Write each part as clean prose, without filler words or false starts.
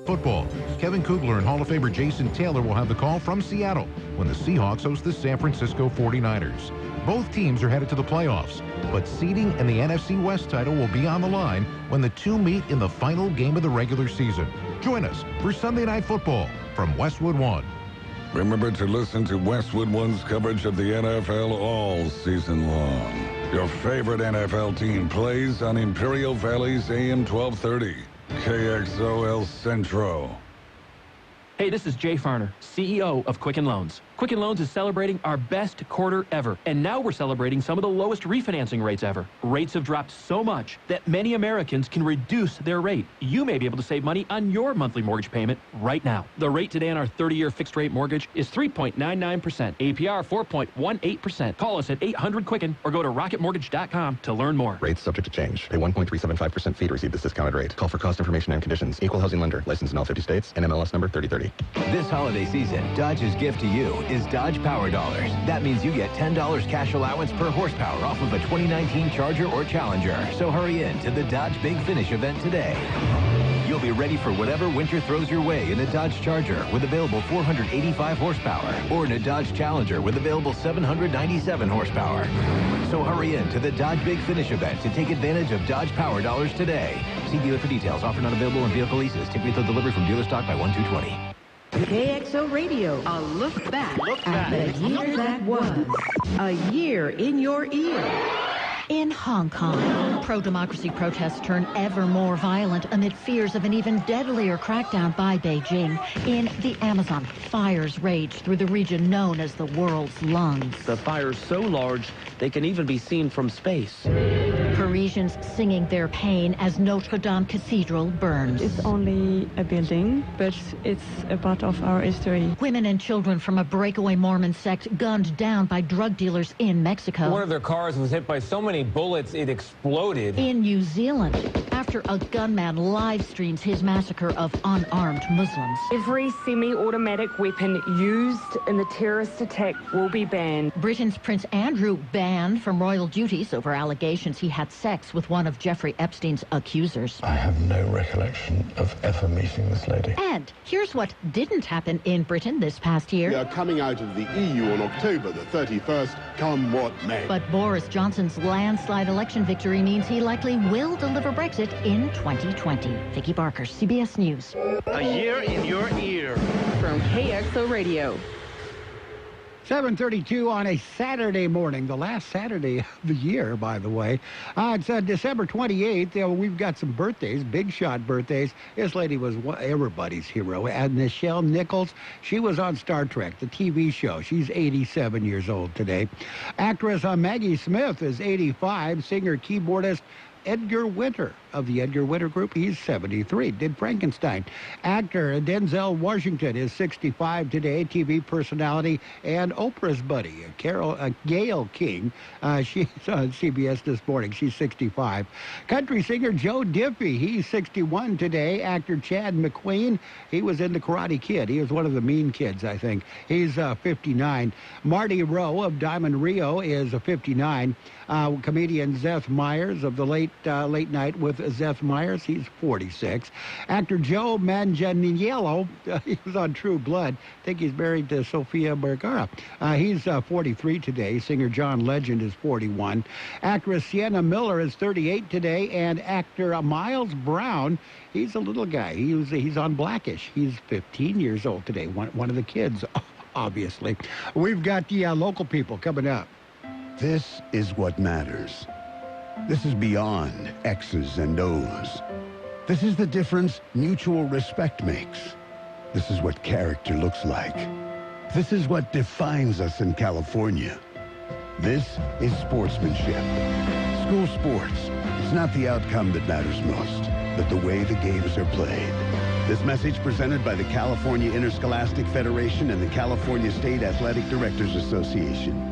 Football. Kevin Kugler and Hall of Famer Jason Taylor will have the call from Seattle when the Seahawks host the San Francisco 49ers. Both teams are headed to the playoffs, but seeding and the NFC West title will be on the line when the two meet in the final game of the regular season. Join us for Sunday Night Football from Westwood One. Remember to listen to Westwood One's coverage of the NFL all season long. Your favorite NFL team plays on Imperial Valley's AM 1230. KXO El Centro. Hey, this is Jay Farner, CEO of Quicken Loans. Quicken Loans is celebrating our best quarter ever, and now we're celebrating some of the lowest refinancing rates ever. Rates have dropped so much that many Americans can reduce their rate. You may be able to save money on your monthly mortgage payment right now. The rate today on our 30-year fixed-rate mortgage is 3.99%, APR 4.18%. Call us at 800-QUICKEN or go to rocketmortgage.com to learn more. Rates subject to change. Pay 1.375% fee to receive this discounted rate. Call for cost information and conditions. Equal housing lender. Licensed in all 50 states. NMLS number 3030. This holiday season, Dodge's gift to you is Dodge Power Dollars. That means you get $10 cash allowance per horsepower off of a 2019 Charger or Challenger. So hurry in to the Dodge Big Finish event today. You'll be ready for whatever winter throws your way in a Dodge Charger with available 485 horsepower or in a Dodge Challenger with available 797 horsepower. So hurry in to the Dodge Big Finish event to take advantage of Dodge Power Dollars today. See dealer for details. Offer not available on vehicle leases. Take retail delivery from dealer stock by 1/2/20. KXO Radio, a look back at the year that was. A year in your ear. In Hong Kong, pro-democracy protests turn ever more violent amid fears of an even deadlier crackdown by Beijing. In the Amazon, fires rage through the region known as the world's lungs. The fires so large, they can even be seen from space. Parisians singing their pain as Notre Dame Cathedral burns. It's only a building, but it's a part of our history. Women and children from a breakaway Mormon sect gunned down by drug dealers in Mexico. One of their cars was hit by so many bullets it exploded. In New Zealand, after a gunman live streams his massacre of unarmed Muslims. Every semi-automatic weapon used in the terrorist attack will be banned. Britain's Prince Andrew banned from royal duties over allegations he had sex with one of Jeffrey Epstein's accusers. I have no recollection of ever meeting this lady. And here's what didn't happen in Britain this past year. We are coming out of the EU on October the 31st, come what may. But Boris Johnson's landslide election victory means he likely will deliver Brexit in 2020. Vicki Barker, CBS News. A year in your ear. From KXO Radio. 7:32 on a Saturday morning, the last Saturday of the year, by the way. It's December 28th. We've got some birthdays, big shot birthdays. This lady was everybody's hero. And Nichelle Nichols, she was on Star Trek, the TV show. She's 87 years old today. Actress Maggie Smith is 85. Singer, keyboardist Edgar Winter of the Edgar Winter Group. He's 73, did Frankenstein. Actor Denzel Washington is 65 today. TV personality and Oprah's buddy, Gale King. She's on CBS this morning. She's 65. Country singer Joe Diffie, he's 61 today. Actor Chad McQueen, he was in The Karate Kid. He was one of the mean kids, I think. He's 59. Marty Rowe of Diamond Rio is 59. Comedian Seth Meyers of the Late Night with Seth Meyers, he's 46. Actor Joe Manganiello, he was on True Blood. I think he's married to Sofia Vergara. He's 43 today. Singer John Legend is 41. Actress Sienna Miller is 38 today. And actor Miles Brown, he's a little guy. He's on Blackish. He's 15 years old today. One of the kids, obviously. We've got the local people coming up. This is what matters. This is beyond X's and O's. This is the difference mutual respect makes. This is what character looks like. This is what defines us in California. This is sportsmanship. School sports. It's not the outcome that matters most, but the way the games are played. This message presented by the California Interscholastic Federation and the California State Athletic Directors Association.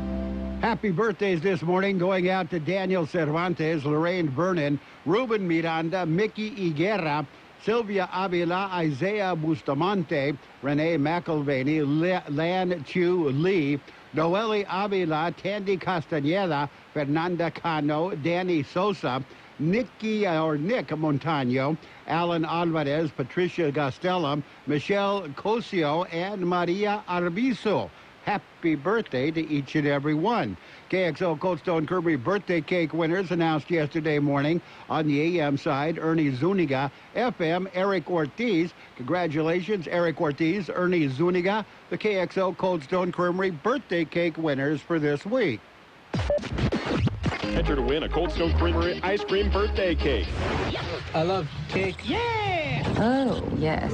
Happy birthdays this morning going out to Daniel Cervantes, Lorraine Vernon, Ruben Miranda, Mickey Higuera, Sylvia Avila, Isaiah Bustamante, Renee McElvaney, Lan Chu Lee, Noelle Avila, Tandy Castaneda, Fernanda Cano, Danny Sosa, Nick Montano, Alan Alvarez, Patricia Gastelum, Michelle Cosio, and Maria Arbizo. Happy birthday to each and every one. KXO Cold Stone Creamery birthday cake winners announced yesterday morning. On the AM side, Ernie Zuniga. FM, Eric Ortiz. Congratulations, Eric Ortiz, Ernie Zuniga, the KXO Cold Stone Creamery birthday cake winners for this week. Enter to win a Cold Stone Creamery ice cream birthday cake. I love cake. Yeah! Oh, yes.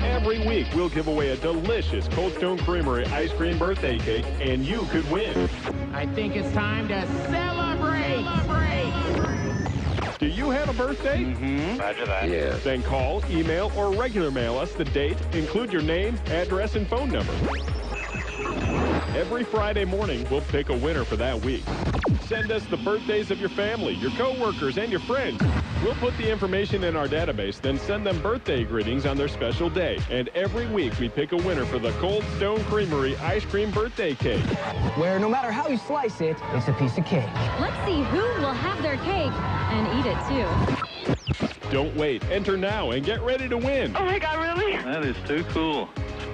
Every week, we'll give away a delicious Cold Stone Creamery ice cream birthday cake, and you could win. I think it's time to celebrate! Do you have a birthday? Mm-hmm. Roger that. Yeah. Then call, email, or regular mail us the date, include your name, address, and phone number. Every Friday morning, we'll pick a winner for that week. Send us the birthdays of your family, your coworkers, and your friends. We'll put the information in our database, then send them birthday greetings on their special day. And every week, we pick a winner for the Cold Stone Creamery ice cream birthday cake. Where no matter how you slice it, it's a piece of cake. Let's see who will have their cake and eat it, too. Don't wait. Enter now and get ready to win. Oh, my God, really? That is too cool.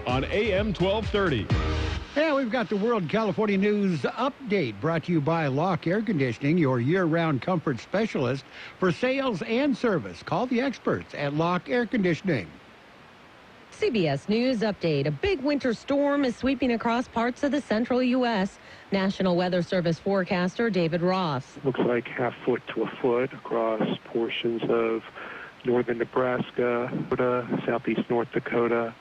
On AM 1230. Yeah, we've got the World California News Update brought to you by Locke Air Conditioning, your year-round comfort specialist for sales and service. Call the experts at Locke Air Conditioning. CBS News Update. A big winter storm is sweeping across parts of the central U.S. National Weather Service forecaster David Ross. Looks like half foot to a foot across portions of northern Nebraska, southeast North Dakota,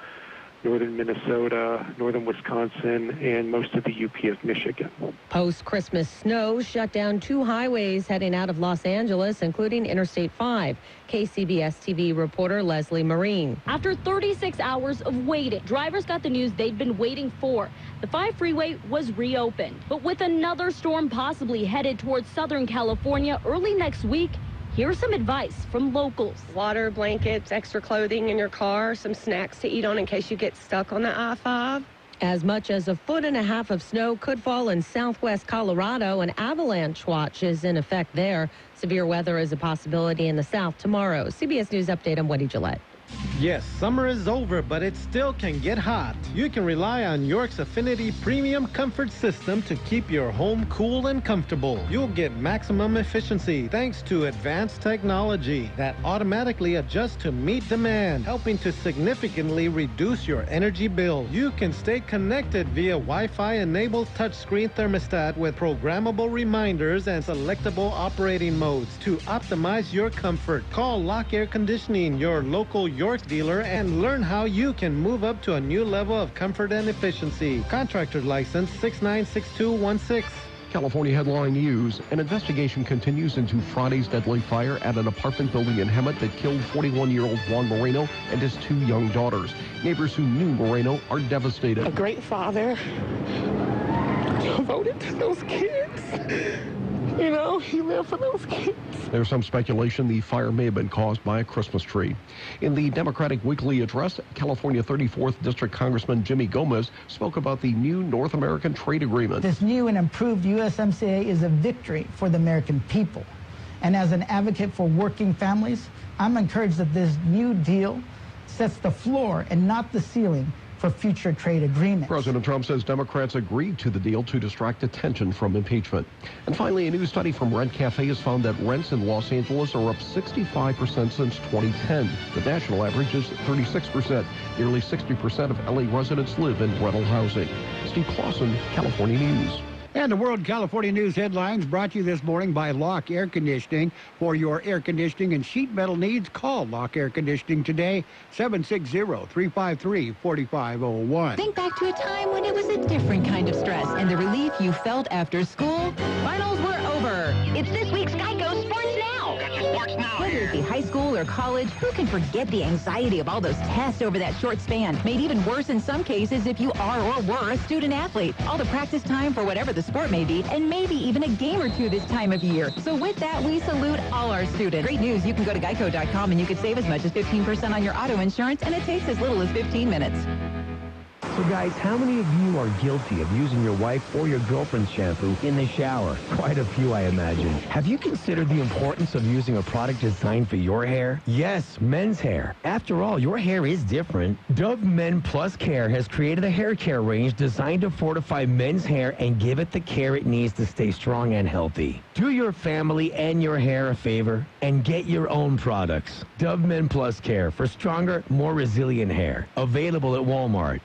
northern Minnesota, northern Wisconsin, and most of the UP of Michigan. Post-Christmas snow shut down 2 highways heading out of Los Angeles, including Interstate 5. KCBS TV reporter Leslie Marine. After 36 hours of waiting, drivers got the news they'd been waiting for. The 5 freeway was reopened. But with another storm possibly headed towards Southern California early next week, here's some advice from locals. Water, blankets, extra clothing in your car, some snacks to eat on in case you get stuck on the I-5. As much as 1.5 feet of snow could fall in southwest Colorado. An avalanche watch is in effect there. Severe weather is a possibility in the south tomorrow. CBS News Update, I'm Wendy Gillette. Yes, summer is over, but it still can get hot. You can rely on York's Affinity Premium Comfort System to keep your home cool and comfortable. You'll get maximum efficiency thanks to advanced technology that automatically adjusts to meet demand, helping to significantly reduce your energy bill. You can stay connected via Wi-Fi-enabled touchscreen thermostat with programmable reminders and selectable operating modes to optimize your comfort. Call Locke Air Conditioning, your local York dealer, and learn how you can move up to a new level of comfort and efficiency. Contractor license 696216. California headline news. An investigation continues into Friday's deadly fire at an apartment building in Hemet that killed 41-year-old Juan Moreno and his 2 young daughters. Neighbors who knew Moreno are devastated. A great father, devoted to those kids. You know, he lived for those kids. There's some speculation the fire may have been caused by a Christmas tree. In the Democratic Weekly Address, California 34th District Congressman Jimmy Gomez spoke about the new North American Trade Agreement. This new and improved USMCA is a victory for the American people. And as an advocate for working families, I'm encouraged that this new deal sets the floor and not the ceiling for future trade agreements. President Trump says Democrats agreed to the deal to distract attention from impeachment. And finally, a new study from Rent Cafe has found that rents in Los Angeles are up 65% since 2010. The national average is 36%. Nearly 60% of LA residents live in rental housing. Steve Clausen, California News. And the World California News headlines brought to you this morning by Locke Air Conditioning. For your air conditioning and sheet metal needs, call Locke Air Conditioning today, 760-353-4501. Think back to a time when it was a different kind of stress and the relief you felt after school. Finals were over. It's this week's Geico Sports Now. Sports Now. Whether it be high school or college, who can forget the anxiety of all those tests over that short span? Made even worse in some cases if you are or were a student athlete. All the practice time for whatever the sport may be, and maybe even a game or two this time of year. So with that, we salute all our students. Great news, you can go to geico.com and you can save as much as 15% on your auto insurance, and it takes as little as 15 minutes. So guys, how many of you are guilty of using your wife or your girlfriend's shampoo in the shower? Quite a few, I imagine. Have you considered the importance of using a product designed for your hair? Yes, men's hair. After all, your hair is different. Dove Men Plus Care has created a hair care range designed to fortify men's hair and give it the care it needs to stay strong and healthy. Do your family and your hair a favor and get your own products. Dove Men Plus Care for stronger, more resilient hair. Available at Walmart.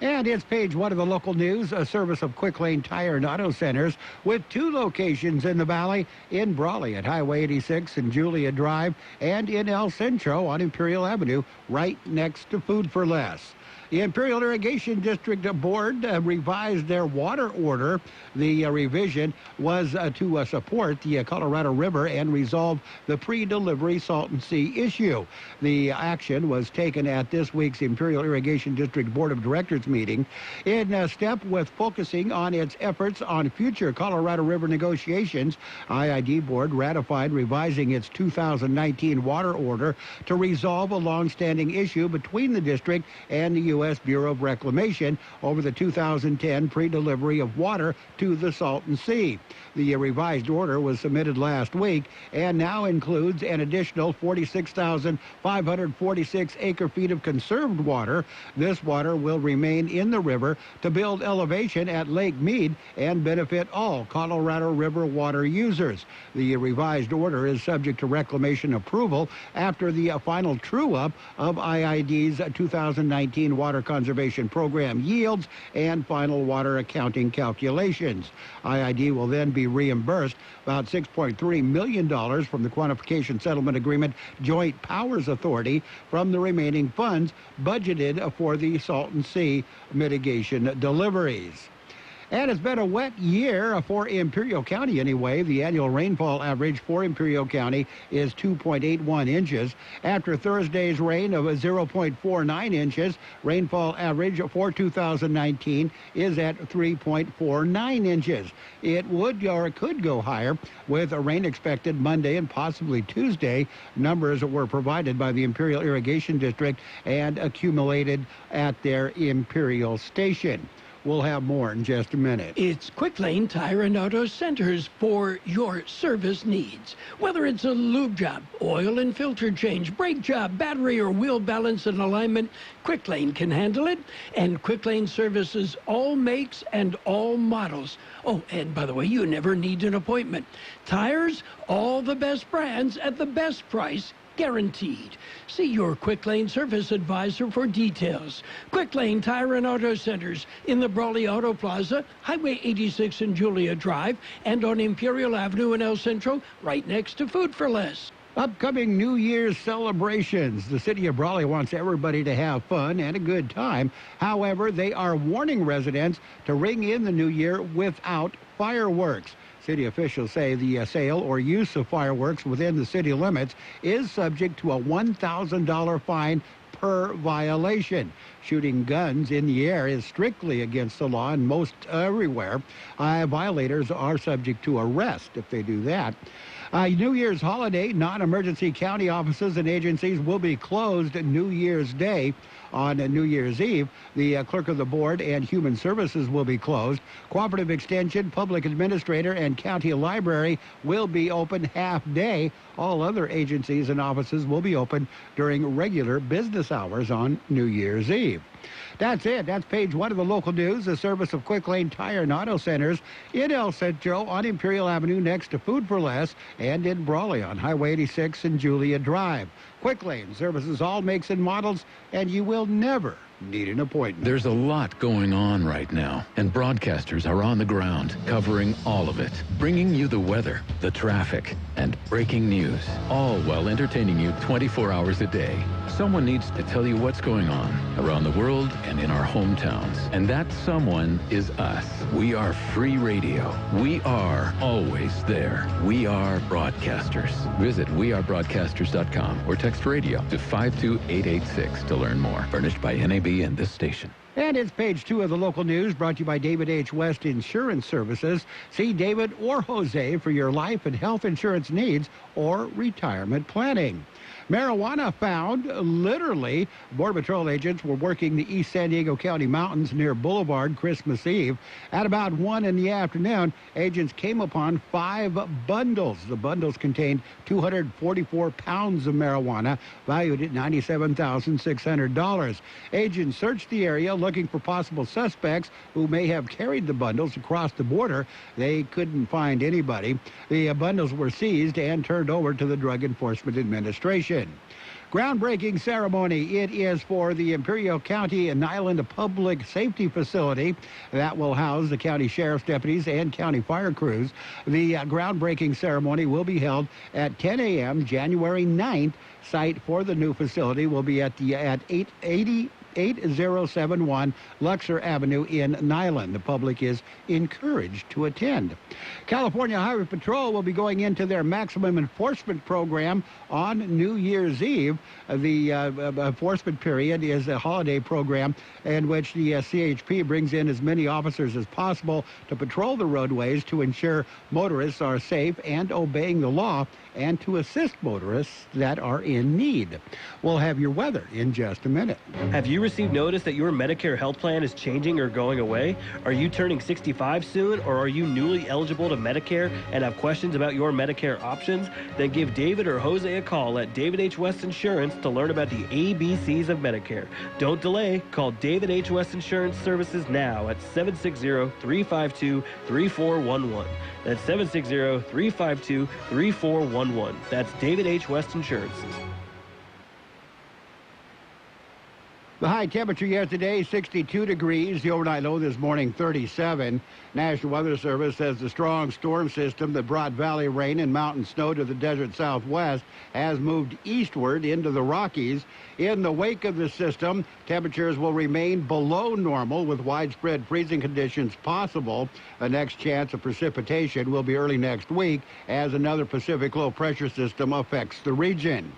And it's page 1 of the local news, a service of Quick Lane Tire and Auto Centers with 2 locations in the valley, in Brawley at Highway 86 and Julia Drive, and in El Centro on Imperial Avenue, right next to Food for Less. The Imperial Irrigation District Board revised their water order. The revision was to support the Colorado River and resolve the pre-delivery Salton Sea issue. The action was taken at this week's Imperial Irrigation District Board of Directors meeting in step with focusing on its efforts on future Colorado River negotiations. IID Board ratified revising its 2019 water order to resolve a long-standing issue between the district and the U.S. Bureau of Reclamation over the 2010 pre-delivery of water to the Salton Sea. The revised order was submitted last week and now includes an additional 46,546 acre-feet of conserved water. This water will remain in the river to build elevation at Lake Mead and benefit all Colorado River water users. The revised order is subject to reclamation approval after the final true-up of IID's 2019 Water Conservation Program yields and final water accounting calculations. IID will then be reimbursed about $6.3 million from the Quantification Settlement Agreement Joint Powers Authority from the remaining funds budgeted for the Salton Sea mitigation deliveries. And it's been a wet year for Imperial County anyway. The annual rainfall average for Imperial County is 2.81 inches. After Thursday's rain of 0.49 inches, rainfall average for 2019 is at 3.49 inches. It would or it could go higher with a rain expected Monday and possibly Tuesday. Numbers were provided by the Imperial Irrigation District and accumulated at their Imperial station. We'll have more in just a minute. It's Quick Lane Tire and Auto Centers for your service needs. Whether it's a lube job, oil and filter change, brake job, battery or wheel balance and alignment, Quick Lane can handle it. And Quick Lane services all makes and all models. Oh, and by the way, you never need an appointment. Tires, all the best brands at the best price. Guaranteed. See your Quick Lane service advisor for details. Quick Lane Tire and Auto Centers in the Brawley Auto Plaza, Highway 86 and Julia Drive, and on Imperial Avenue in El Centro, right next to Food for Less. Upcoming New Year's celebrations. The city of Brawley wants everybody to have fun and a good time. However, they are warning residents to ring in the new year without fireworks. City officials say the sale or use of fireworks within the city limits is subject to a $1,000 fine per violation. Shooting guns in the air is strictly against the law and most everywhere. Violators are subject to arrest if they do that. New Year's holiday, non-emergency county offices and agencies will be closed New Year's Day. On New Year's Eve, the clerk of the board and human services will be closed. Cooperative Extension, Public Administrator, and County Library will be open half-day. All other agencies and offices will be open during regular business hours on New Year's Eve. That's it. That's page 1 of the local news, a service of Quick Lane Tire and Auto Centers in El Centro on Imperial Avenue next to Food for Less, and in Brawley on Highway 86 and Julia Drive. Quick Lane services all makes and models, and you will never need an appointment. There's a lot going on right now, and broadcasters are on the ground covering all of it, bringing you the weather, the traffic, and breaking news, all while entertaining you 24 hours a day. Someone needs to tell you what's going on around the world and in our hometowns, and that someone is us. We are free radio. We are always there. We are broadcasters. Visit wearebroadcasters.com or text radio to 52886 to learn more. Furnished by NAB and this station. And it's page 2 of the local news, brought to you by David H. West Insurance Services. See David or Jose for your life and health insurance needs or retirement planning. Marijuana found, literally. Border Patrol agents were working the East San Diego County mountains near Boulevard Christmas Eve. At about 1 in the afternoon, agents came upon 5 bundles. The bundles contained 244 pounds of marijuana, valued at $97,600. Agents searched the area looking for possible suspects who may have carried the bundles across the border. They couldn't find anybody. The bundles were seized and turned over to the Drug Enforcement Administration. Groundbreaking ceremony. It is for the Imperial County and Island Public Safety Facility that will house the county sheriff's deputies and county fire crews. The groundbreaking ceremony will be held at 10 a.m. January 9th. Site for the new facility will be at 8071 Luxor Avenue in Niland. The public is encouraged to attend. California Highway Patrol will be going into their maximum enforcement program on New Year's Eve. The enforcement period is a holiday program in which the CHP brings in as many officers as possible to patrol the roadways to ensure motorists are safe and obeying the law, and to assist motorists that are in need. We'll have your weather in just a minute. Have you received notice that your Medicare health plan is changing or going away? Are you turning 65 soon, or are you newly eligible to Medicare and have questions about your Medicare options? Then give David or Jose a call at David H. West Insurance to learn about the ABCs of Medicare. Don't delay. Call David H. West Insurance Services now at 760-352-3411. That's 760-352-3411. That's David H. West Insurances. The high temperature yesterday, 62 degrees. The overnight low this morning, 37. National Weather Service says the strong storm system that brought valley rain and mountain snow to the desert southwest has moved eastward into the Rockies. In the wake of the system, temperatures will remain below normal with widespread freezing conditions possible. The next chance of precipitation will be early next week as another Pacific low pressure system affects the region.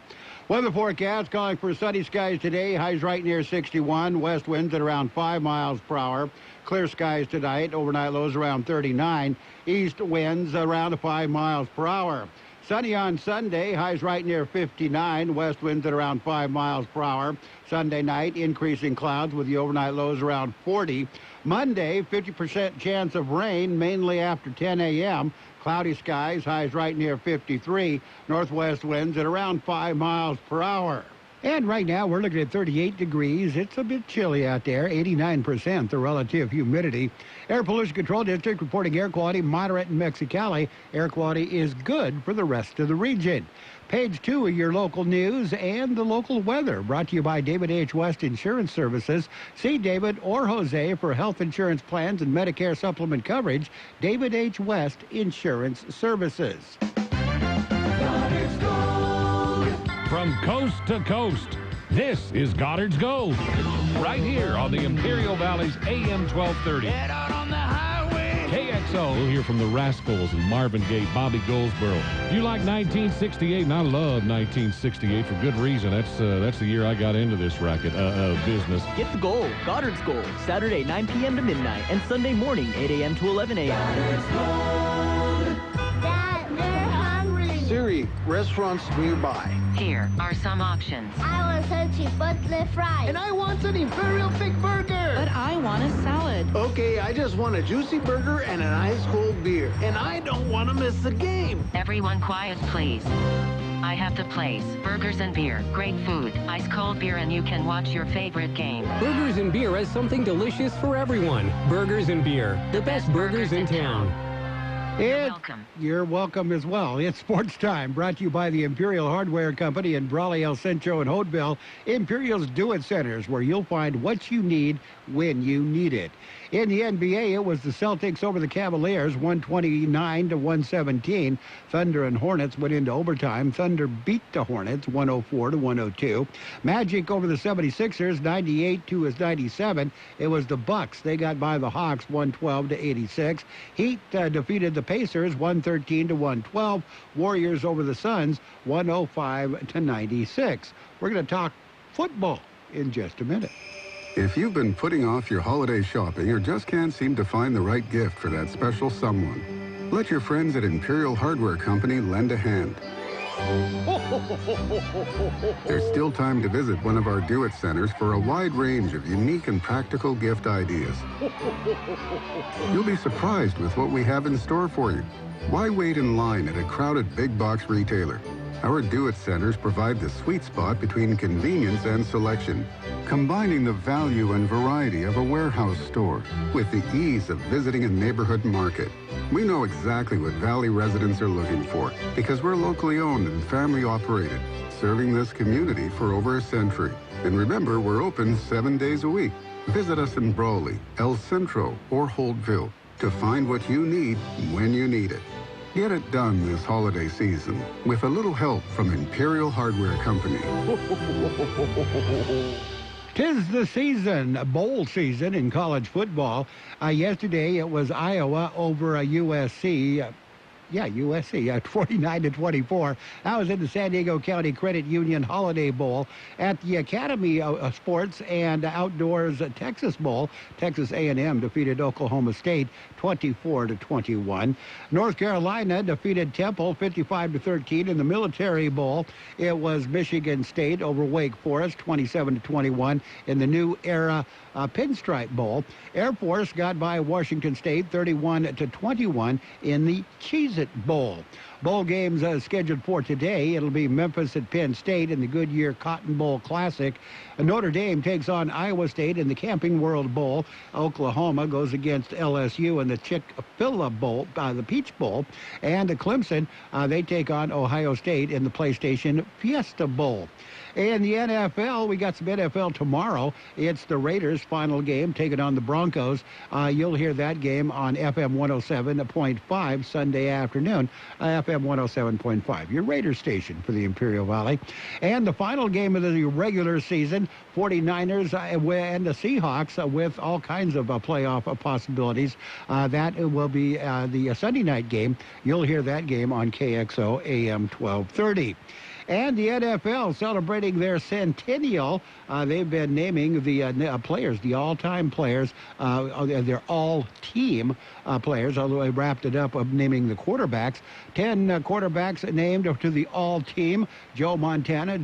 Weather forecast calling for sunny skies today. Highs right near 61. West winds at around 5 miles per hour. Clear skies tonight. Overnight lows around 39. East winds around 5 miles per hour. Sunny on Sunday. Highs right near 59. West winds at around 5 miles per hour. Sunday night, increasing clouds with the overnight lows around 40. Monday, 50% chance of rain, mainly after 10 a.m. Cloudy skies, highs right near 53. Northwest winds at around 5 miles per hour. And right now, we're looking at 38 degrees. It's a bit chilly out there, 89% the relative humidity. Air Pollution Control District reporting air quality moderate in Mexicali. Air quality is good for the rest of the region. Page 2 of your local news and the local weather, brought to you by David H. West Insurance Services. See David or Jose for health insurance plans and Medicare supplement coverage. David H. West Insurance Services. From coast to coast, this is Goddard's Gold, right here on the Imperial Valley's AM 1230. Head out on the highway. KXO. We'll hear from the Rascals and Marvin Gaye, Bobby Goldsboro. If you like 1968, and I love 1968 for good reason. That's the year I got into this racket business. Get the gold, Goddard's Gold, Saturday 9 p.m. to midnight, and Sunday morning 8 a.m. to 11 a.m. Goddard's Gold. Dad, they're hungry. Siri, restaurants nearby. Here are some options. I want Sochi Butler fries. And I want an Imperial Thick Burger. But I want a salad. Okay, I just want a juicy burger and an ice cold beer. And I don't want to miss the game. Everyone quiet, please. I have the place. Burgers and beer. Great food. Ice cold beer, and you can watch your favorite game. Burgers and Beer has something delicious for everyone. Burgers and Beer. The best burgers in town. You're welcome as well. It's sports time, brought to you by the Imperial Hardware Company in Brawley, El Centro, and Hodeville. Imperial's Do-It Centers, where you'll find what you need when you need it. In the NBA, it was the Celtics over the Cavaliers, 129-117. Thunder and Hornets went into overtime. Thunder beat the Hornets, 104-102. Magic over the 76ers, 98-97. It was the Bucks. They got by the Hawks, 112-86. Heat defeated the Pacers, 113-112. Warriors over the Suns, 105-96. We're going to talk football in just a minute. If you've been putting off your holiday shopping or just can't seem to find the right gift for that special someone, let your friends at Imperial Hardware Company lend a hand. There's still time to visit one of our Do-It centers for a wide range of unique and practical gift ideas. You'll be surprised with what we have in store for you. Why wait in line at a crowded big box retailer? Our Do-It centers provide the sweet spot between convenience and selection, combining the value and variety of a warehouse store with the ease of visiting a neighborhood market. We know exactly what Valley residents are looking for because we're locally owned and family operated, serving this community for over a century. And remember, we're open 7 days a week. Visit us in Brawley, El Centro, or Holtville to find what you need when you need it. Get it done this holiday season with a little help from Imperial Hardware Company. 'Tis the season, bowl season in college football. Yesterday it was Iowa over USC. USC, 49-24. That was in the San Diego County Credit Union Holiday Bowl. At the Academy Sports and Outdoors Texas Bowl, Texas A&M defeated Oklahoma State 24-21. North Carolina defeated Temple 55-13. In the Military Bowl, it was Michigan State over Wake Forest 27-21 in the New Era Pinstripe Bowl. Air Force got by Washington State 31-21 in the Cheez-It Bowl. Bowl games scheduled for today. It'll be Memphis at Penn State in the Goodyear Cotton Bowl Classic. Notre Dame takes on Iowa State in the Camping World Bowl. Oklahoma goes against LSU in the Chick-fil-A Bowl, the Peach Bowl. And Clemson, they take on Ohio State in the PlayStation Fiesta Bowl. In the NFL, we got some NFL tomorrow. It's the Raiders' final game, taking on the Broncos. You'll hear that game on FM 107.5 Sunday afternoon. FM 107.5, your Raiders station for the Imperial Valley. And the final game of the regular season, 49ers and the Seahawks with all kinds of playoff possibilities. That will be the Sunday night game. You'll hear that game on Kxo AM 1230. And the NFL celebrating their centennial. They've been naming the players, the all-time players, their all-team players, although they wrapped it up of naming the quarterbacks. 10 quarterbacks named to the all-team: Joe Montana,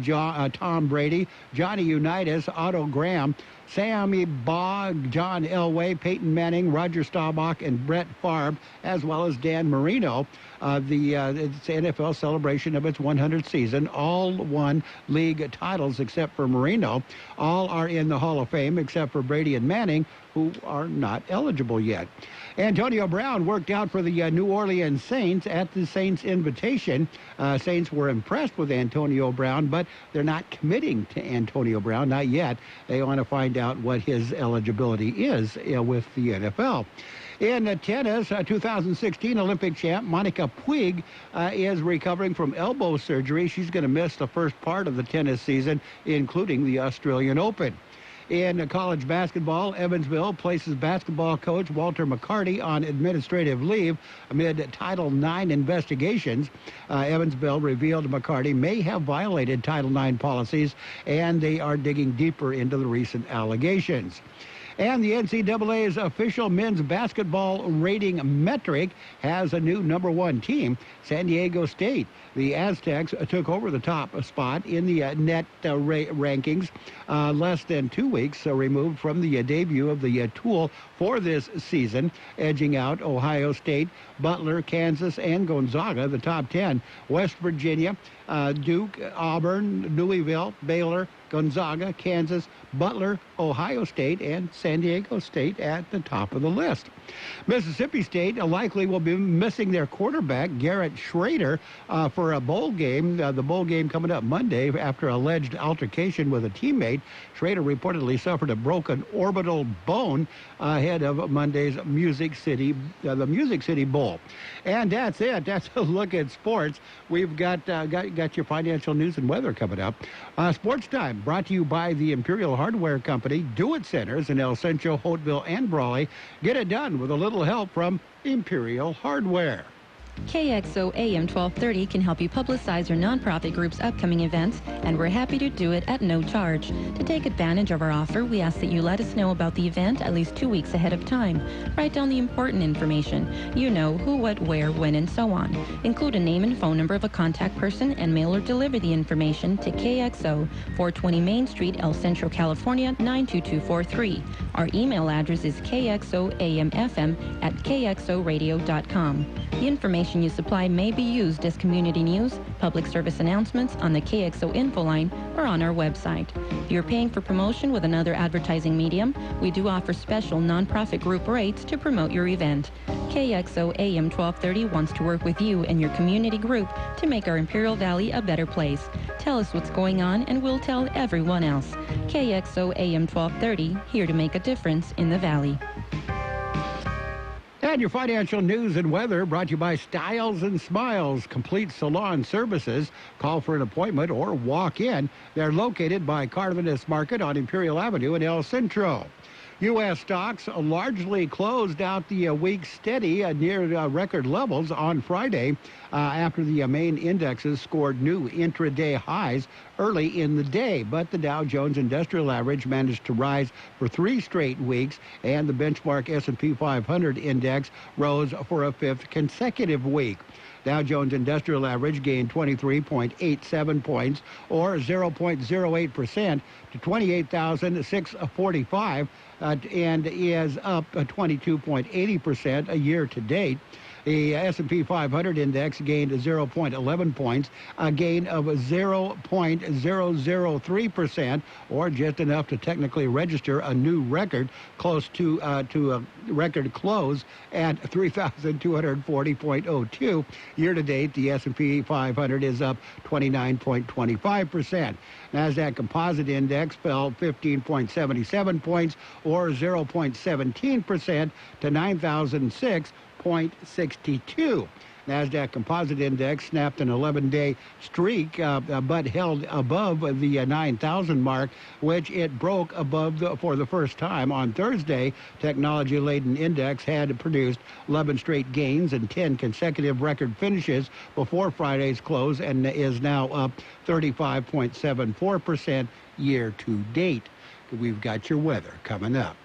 Tom Brady, Johnny Unitas, Otto Graham, Sammy Baugh, John Elway, Peyton Manning, Roger Staubach, and Brett Favre, as well as Dan Marino. The NFL celebration of its 100th season. All won league titles except for Marino. All are in the Hall of Fame except for Brady and Manning, who are not eligible yet. Antonio Brown worked out for the New Orleans Saints at the Saints invitation. Saints were impressed with Antonio Brown, but they're not committing to Antonio Brown, not yet. They want to find out what his eligibility is with the NFL. In tennis, 2016 Olympic champ Monica Puig is recovering from elbow surgery. She's going to miss the first part of the tennis season, including the Australian Open. In college basketball, Evansville places basketball coach Walter McCarty on administrative leave amid Title IX investigations. Evansville revealed McCarty may have violated Title IX policies, and they are digging deeper into the recent allegations. And the NCAA's official men's basketball rating metric has a new #1 team, San Diego State. The Aztecs took over the top spot in the net rankings less than 2 weeks removed from the debut of the tool for this season, edging out Ohio State, Butler, Kansas, and Gonzaga, the top 10. West Virginia, Duke, Auburn, Louisville, Baylor, Gonzaga, Kansas, Butler, Ohio State, and San Diego State at the top of the list. Mississippi State likely will be missing their quarterback, Garrett Schrader, for a bowl game. The bowl game coming up Monday after alleged altercation with a teammate. Schrader reportedly suffered a broken orbital bone ahead of Monday's the Music City Bowl. And that's it. That's a look at sports. We've got your financial news and weather coming up. Sports Time brought to you by the Imperial Hardware Company, Do-It Centers in El Centro, Holtville, and Brawley. Get it done with a little help from Imperial Hardware. KXO AM 1230 can help you publicize your nonprofit group's upcoming events, and we're happy to do it at no charge. To take advantage of our offer, we ask that you let us know about the event at least 2 weeks ahead of time. Write down the important information. You know, who, what, where, when, and so on. Include a name and phone number of a contact person and mail or deliver the information to KXO, 420 Main Street, El Centro, California, 92243. Our email address is kxoamfm@kxoradio.com. The information you supply may be used as community news, public service announcements on the KXO info line, or on our website. If you're paying for promotion with another advertising medium, we do offer special nonprofit group rates to promote your event. KXO AM 1230 wants to work with you and your community group to make our Imperial Valley a better place. Tell us what's going on and we'll tell everyone else. KXO AM 1230, here to make a difference in the Valley. And your financial news and weather brought to you by Styles and Smiles, complete salon services. Call for an appointment or walk in. They're located by Cardenas Market on Imperial Avenue in El Centro. U.S. stocks largely closed out the week steady near record levels on Friday after the main indexes scored new intraday highs early in the day. But the Dow Jones Industrial Average managed to rise for 3 straight weeks, and the benchmark S&P 500 index rose for a 5th consecutive week. Dow Jones Industrial Average gained 23.87 points, or 0.08%, to 28,645, and is up 22.80% a year to date. The S&P 500 index gained 0.11 points, a gain of 0.003%, or just enough to technically register a new record, close to a record close at 3,240.02. Year to date, the S&P 500 is up 29.25%. NASDAQ Composite Index fell 15.77 points, or 0.17%, to 9,006.62. NASDAQ Composite Index snapped an 11-day streak, but held above the 9,000 mark, which it broke above for the first time on Thursday. Technology-laden index had produced 11 straight gains and 10 consecutive record finishes before Friday's close, and is now up 35.74% year to date. We've got your weather coming up.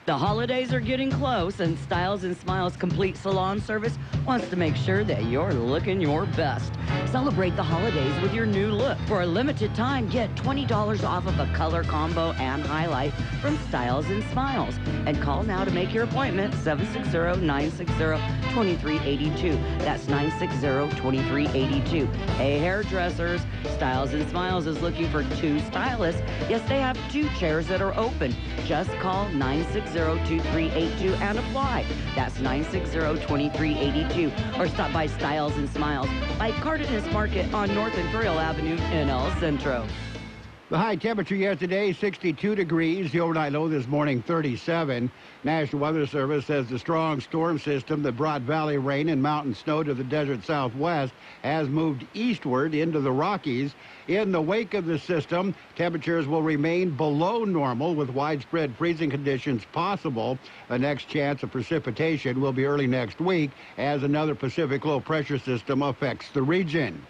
The holidays are getting close, and Styles and Smiles Complete Salon Service wants to make sure that you're looking your best. Celebrate the holidays with your new look. For a limited time, get $20 off of a color combo and highlight from Styles and Smiles. And call now to make your appointment, 760-960-2382. That's 960-2382. Hey, hairdressers, Styles and Smiles is looking for 2 stylists. Yes, they have 2 chairs that are open. Just call 960-2382 and apply. That's 960-2382. Or stop by Styles and Smiles by Cardenas Market on North Imperial Avenue in El Centro. The high temperature yesterday, 62 degrees. The overnight low this morning, 37. National Weather Service says the strong storm system that brought valley rain and mountain snow to the desert southwest has moved eastward into the Rockies. In the wake of the system, temperatures will remain below normal with widespread freezing conditions possible. The next chance of precipitation will be early next week as another Pacific low pressure system affects the region.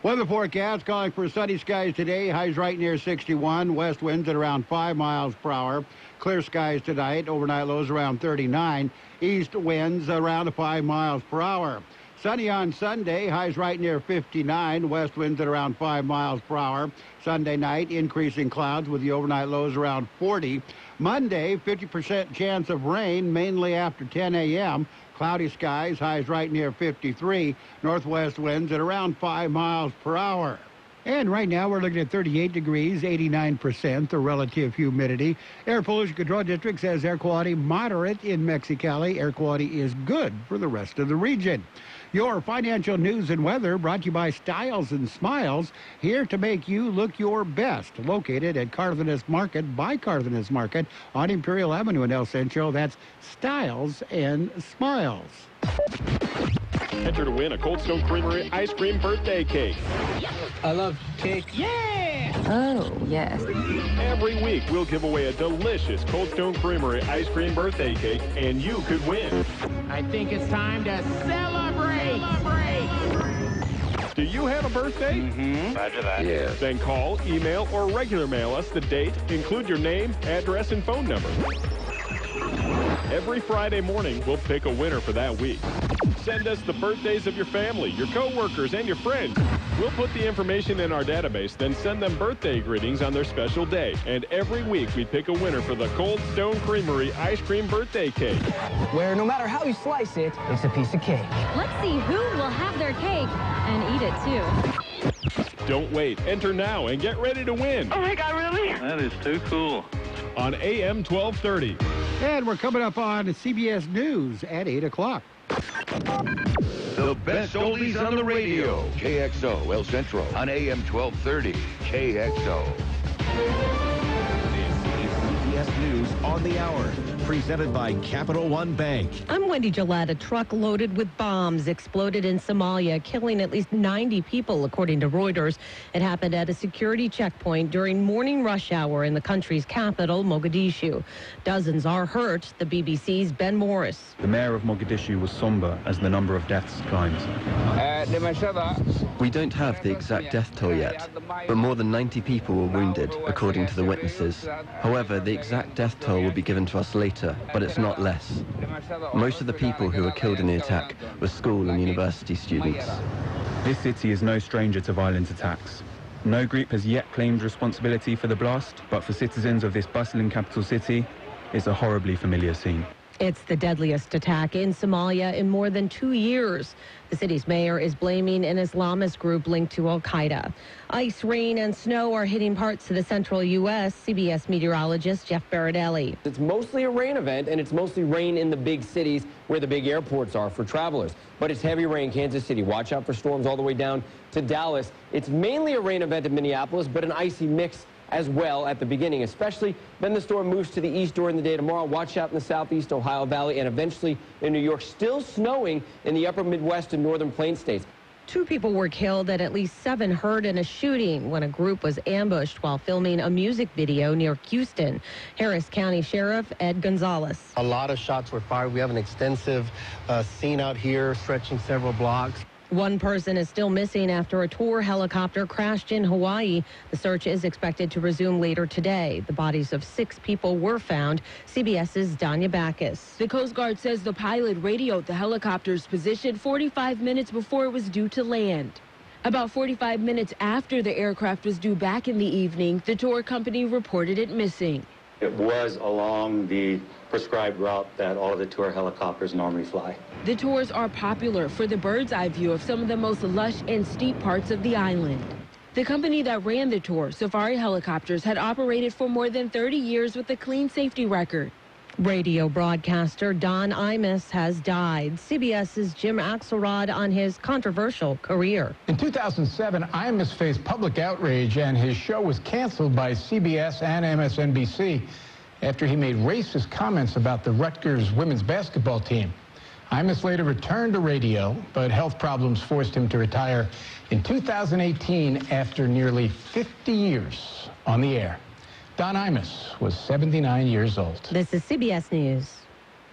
Weather forecast calling for sunny skies today. Highs right near 61. West winds at around 5 miles per hour. Clear skies tonight. Overnight lows around 39. East winds around 5 miles per hour. Sunny on Sunday. Highs right near 59. West winds at around 5 miles per hour. Sunday night, increasing clouds with the overnight lows around 40. Monday, 50% chance of rain, mainly after 10 a.m. Cloudy skies, highs right near 53. Northwest winds at around 5 miles per hour. And right now we're looking at 38 degrees, 89% the relative humidity. Air Pollution Control District says air quality moderate in Mexicali. Air quality is good for the rest of the region. Your financial news and weather brought to you by Styles and Smiles, here to make you look your best. Located at Cardenas Market, by Cardenas Market on Imperial Avenue in El Centro. That's Styles and Smiles. Enter to win a Cold Stone Creamery ice cream birthday cake. I love cake. Yeah! Oh, yes. Every week, we'll give away a delicious Cold Stone Creamery ice cream birthday cake, and you could win. I think it's time to celebrate! Do you have a birthday? Mm-hmm. Roger that. Yes. Then call, email, or regular mail us the date. Include your name, address, and phone number. Every Friday morning, we'll pick a winner for that week. Send us the birthdays of your family, your coworkers, and your friends. We'll put the information in our database, then send them birthday greetings on their special day. And every week, we pick a winner for the Cold Stone Creamery Ice Cream Birthday Cake. Where no matter how you slice it, it's a piece of cake. Let's see who will have their cake and eat it, too. Don't wait. Enter now and get ready to win. Oh, my God, really? That is too cool. On AM 1230. And we're coming up on CBS News at 8 o'clock. The best oldies on the radio. KXO, El Centro, on AM 1230. KXO. This is CBS News on the Hour, presented by Capital One Bank. I'm Wendy Gillette. A truck loaded with bombs exploded in Somalia, killing at least 90 people, according to Reuters. It happened at a security checkpoint during morning rush hour in the country's capital, Mogadishu. Dozens are hurt. The BBC's Ben Morris. The mayor of Mogadishu was somber as the number of deaths climbs. We don't have the exact death toll yet, but more than 90 people were wounded, according to the witnesses. However, the exact death toll will be given to us later, but it's not less. Most of the people who were killed in the attack were school and university students. This city is no stranger to violent attacks. No group has yet claimed responsibility for the blast, but for citizens of this bustling capital city, it's a horribly familiar scene. It's the deadliest attack in Somalia in more than 2 years. The city's mayor is blaming an Islamist group linked to al-Qaeda. Ice, rain, and snow are hitting parts of the central U.S., CBS meteorologist Jeff Baradelli. It's mostly a rain event, and it's mostly rain in the big cities where the big airports are for travelers. But it's heavy rain in Kansas City. Watch out for storms all the way down to Dallas. It's mainly a rain event in Minneapolis, but an icy mix as well at the beginning, especially then the storm moves to the east during the day tomorrow. Watch out in the southeast Ohio Valley and eventually in New York. Still snowing in the upper Midwest and northern plain states. 2 people were killed and at least 7 hurt in a shooting when a group was ambushed while filming a music video near Houston. Harris County Sheriff Ed Gonzalez. A lot of shots were fired. We have an extensive scene out here stretching several blocks. 1 person is still missing after a tour helicopter crashed in Hawaii. The search is expected to resume later today. The bodies of 6 people were found. CBS's Danya Backus. The Coast Guard says the pilot radioed the helicopter's position 45 minutes before it was due to land. About 45 minutes after the aircraft was due back in the evening, the tour company reported it missing. It was along the prescribed route that all of the tour helicopters normally fly. The tours are popular for the bird's eye view of some of the most lush and steep parts of the island. The company that ran the tour, Safari Helicopters, had operated for more than 30 years with a clean safety record. Radio broadcaster Don Imus has died. CBS's Jim Axelrod on his controversial career. In 2007, Imus faced public outrage and his show was canceled by CBS and MSNBC after he made racist comments about the Rutgers women's basketball team. Imus later returned to radio, but health problems forced him to retire in 2018 after nearly 50 years on the air. Don Imus was 79 years old. This is CBS News.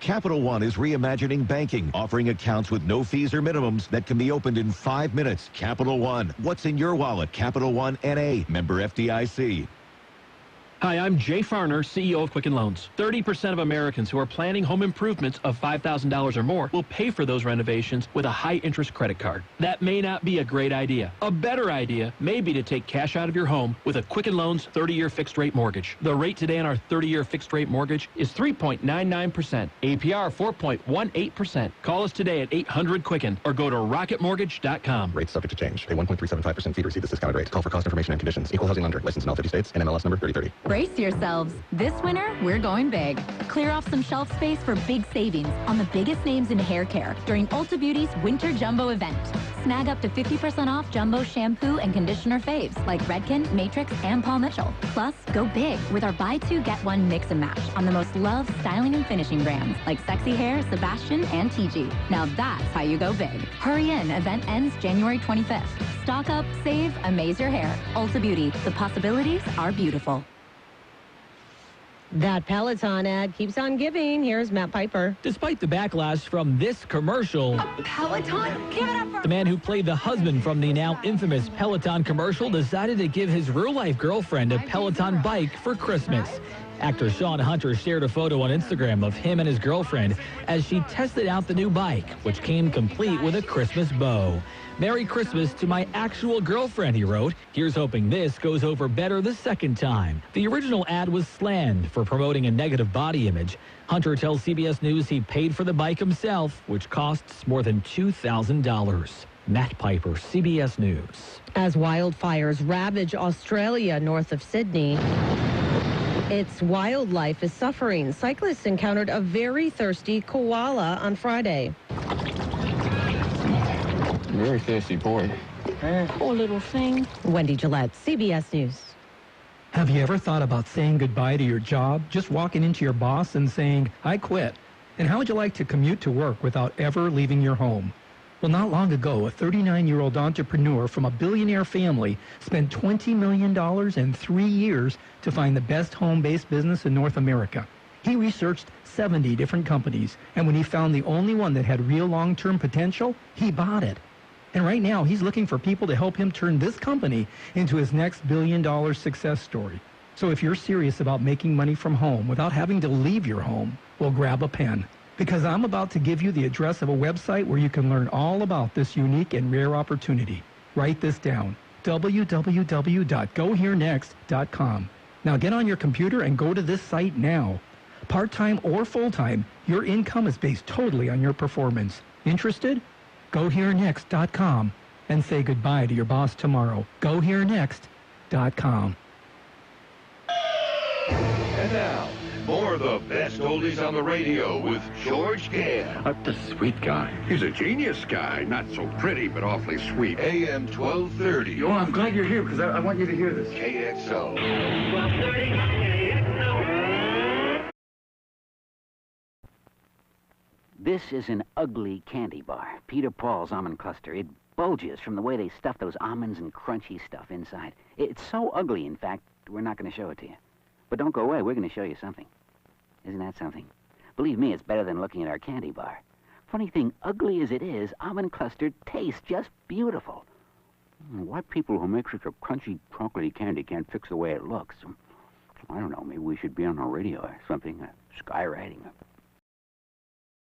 Capital One is reimagining banking, offering accounts with no fees or minimums that can be opened in 5 minutes. Capital One. What's in your wallet? Capital One N.A. Member FDIC. Hi, I'm Jay Farner, CEO of Quicken Loans. 30% of Americans who are planning home improvements of $5,000 or more will pay for those renovations with a high-interest credit card. That may not be a great idea. A better idea may be to take cash out of your home with a Quicken Loans 30-year fixed-rate mortgage. The rate today on our 30-year fixed-rate mortgage is 3.99%, APR 4.18%. Call us today at 800-QUICKEN or go to rocketmortgage.com. Rates subject to change. Pay 1.375% fee to receive this discounted rate. Call for cost information and conditions. Equal housing lender. Licensed in all 50 states. NMLS number 3030. Brace yourselves. This winter, we're going big. Clear off some shelf space for big savings on the biggest names in hair care during Ulta Beauty's Winter Jumbo event. Snag up to 50% off Jumbo shampoo and conditioner faves like Redken, Matrix, and Paul Mitchell. Plus, go big with our buy 2 get 1 mix and match on the most loved styling and finishing brands like Sexy Hair, Sebastian, and TG. Now that's how you go big. Hurry in. Event ends January 25th. Stock up, save, amaze your hair. Ulta Beauty. The possibilities are beautiful. That Peloton ad keeps on giving. Here's Matt Piper. Despite the backlash from this commercial, Peloton, give it up for... the man who played the husband from the now infamous Peloton commercial decided to give his real-life girlfriend a Peloton bike for Christmas. Actor Sean Hunter shared a photo on Instagram of him and his girlfriend as she tested out the new bike, which came complete with a Christmas bow. "Merry Christmas to my actual girlfriend," he wrote. "Here's hoping this goes over better the second time." The original ad was slammed for promoting a negative body image. Hunter tells CBS News he paid for the bike himself, which costs more than $2,000. Matt Piper, CBS News. As wildfires ravage Australia north of Sydney, its wildlife is suffering. Cyclists encountered a very thirsty koala on Friday. Very thirsty boy. Poor little thing. Wendy Gillette, CBS News. Have you ever thought about saying goodbye to your job? Just walking into your boss and saying, "I quit." And how would you like to commute to work without ever leaving your home? Well, not long ago, a 39-year-old entrepreneur from a billionaire family spent $20 million in 3 years to find the best home-based business in North America. He researched 70 different companies, and when he found the only one that had real long-term potential, he bought it. And right now, he's looking for people to help him turn this company into his next billion-dollar success story. So if you're serious about making money from home without having to leave your home, well, grab a pen. Because I'm about to give you the address of a website where you can learn all about this unique and rare opportunity. Write this down, www.goherenext.com. Now get on your computer and go to this site now. Part-time or full-time, your income is based totally on your performance. Interested? GoHereNext.com and say goodbye to your boss tomorrow. GoHereNext.com. And now, more of the best oldies on the radio with George Gale. What a sweet guy. He's a genius guy. Not so pretty, but awfully sweet. AM 1230. Oh, I'm glad you're here because I want you to hear this. KXO. 1230 KXO. This is an ugly candy bar. Peter Paul's almond cluster. It bulges from the way they stuff those almonds and crunchy stuff inside. It's so ugly, in fact, we're not going to show it to you. But don't go away. We're going to show you something. Isn't that something? Believe me, it's better than looking at our candy bar. Funny thing, ugly as it is, almond cluster tastes just beautiful. Why people who make such a crunchy, chocolatey candy can't fix the way it looks? I don't know. Maybe we should be on the radio or something. Skywriting.